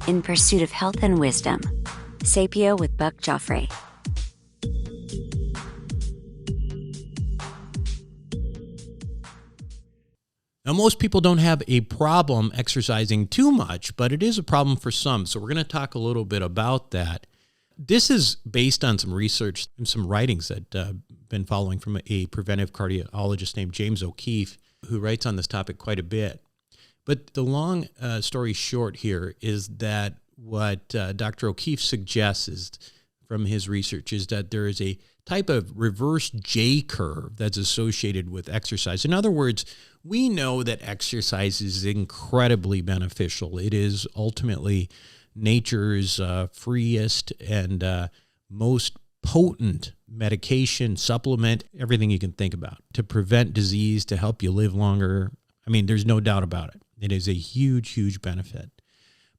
in pursuit of health and wisdom. Sapio with Buck Joffrey. Now, most people don't have a problem exercising too much, but it is a problem for some. So we're going to talk a little bit about that. This is based on some research and some writings that I've been following from a preventive cardiologist named James O'Keefe, who writes on this topic quite a bit. But the long story short here is that what Dr. O'Keefe suggests is, from his research, is that there is a type of reverse J curve that's associated with exercise. In other words, we know that exercise is incredibly beneficial. It is ultimately nature's freest and most potent medication, supplement, everything you can think about to prevent disease, to help you live longer. I mean, there's no doubt about it. It is a huge, huge benefit.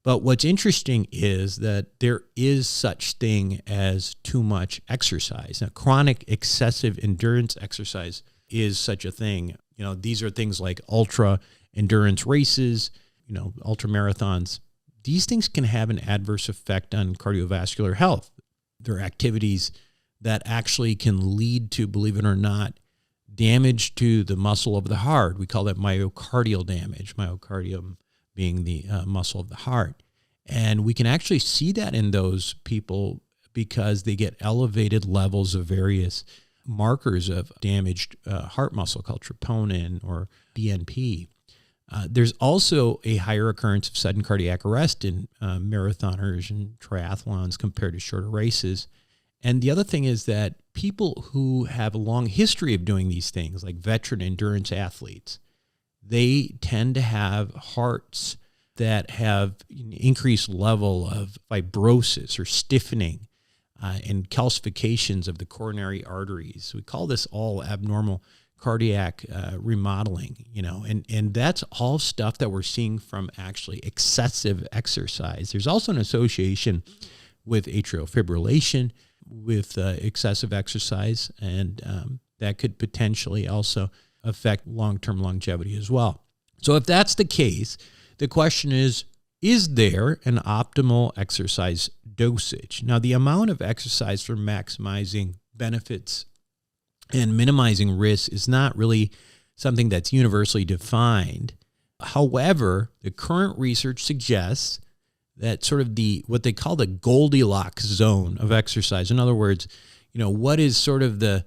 But what's interesting is that there is such thing as too much exercise. Now, chronic excessive endurance exercise is such a thing. You know, these are things like ultra endurance races, ultramarathons. These things can have an adverse effect on cardiovascular health. They're activities that actually can lead to, believe it or not, damage to the muscle of the heart. We call that myocardial damage, myocardium being the muscle of the heart. And we can actually see that in those people because they get elevated levels of various markers of damaged heart muscle called troponin or BNP. There's also a higher occurrence of sudden cardiac arrest in marathoners and triathlons compared to shorter races. And the other thing is that people who have a long history of doing these things, like veteran endurance athletes, they tend to have hearts that have an increased level of fibrosis or stiffening and calcifications of the coronary arteries. We call this all abnormal cardiac remodeling, and that's all stuff that we're seeing from actually excessive exercise. There's also an association with atrial fibrillation with excessive exercise, and that could potentially also affect long-term longevity as well. So if that's the case, the question is there an optimal exercise dosage? Now, the amount of exercise for maximizing benefits and minimizing risks is not really something that's universally defined. However, the current research suggests that sort of what they call the Goldilocks zone of exercise. In other words, what is sort of the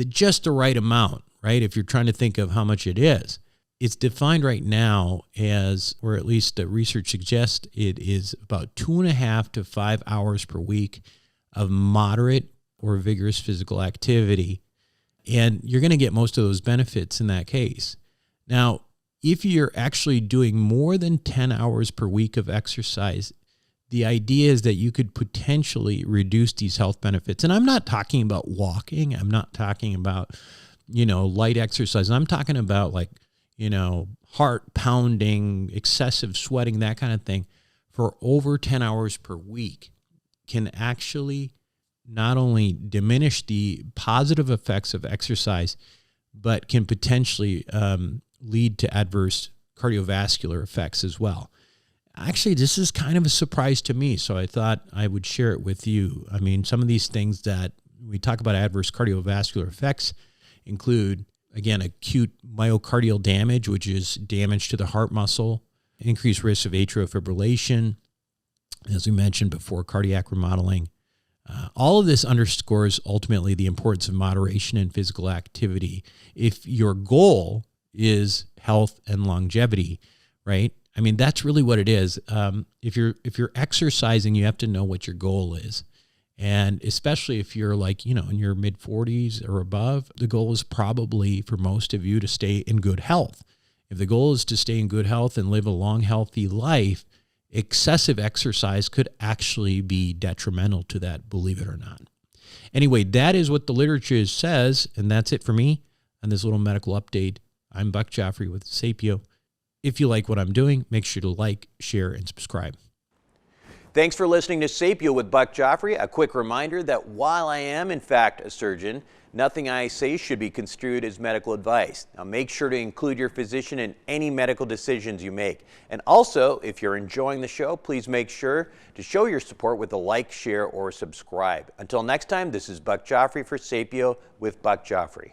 just the right amount, right? If you're trying to think of how much it is, it's defined right now as, or at least the research suggests, it is about 2.5 to 5 hours per week of moderate or vigorous physical activity. And you're going to get most of those benefits in that case. Now, if you're actually doing more than 10 hours per week of exercise, the idea is that you could potentially reduce these health benefits. And I'm not talking about walking. I'm not talking about, light exercise. I'm talking about heart pounding, excessive sweating, that kind of thing for over 10 hours per week can actually not only diminish the positive effects of exercise, but can potentially lead to adverse cardiovascular effects as well. Actually, this is kind of a surprise to me, so I thought I would share it with you. I mean, some of these things that we talk about adverse cardiovascular effects include, again, acute myocardial damage, which is damage to the heart muscle, increased risk of atrial fibrillation, as we mentioned before, cardiac remodeling. All of this underscores ultimately the importance of moderation in physical activity. If your goal is health and longevity, right? I mean, that's really what it is. If you're exercising, you have to know what your goal is. And especially if you're in your mid 40s or above, the goal is probably for most of you to stay in good health. If the goal is to stay in good health and live a long, healthy life, excessive exercise could actually be detrimental to that, believe it or not. Anyway, that is what the literature says, and that's it for me on this little medical update. I'm Buck Joffrey with Sapio. If you like what I'm doing, make sure to like, share, and subscribe. Thanks for listening to Sapio with Buck Joffrey. A quick reminder that while I am, in fact, a surgeon, Nothing I say should be construed as medical advice. Now make sure to include your physician in any medical decisions you make. And also, if you're enjoying the show, please make sure to show your support with a like, share, or subscribe. Until next time, this is Buck Joffrey for Sapio with Buck Joffrey.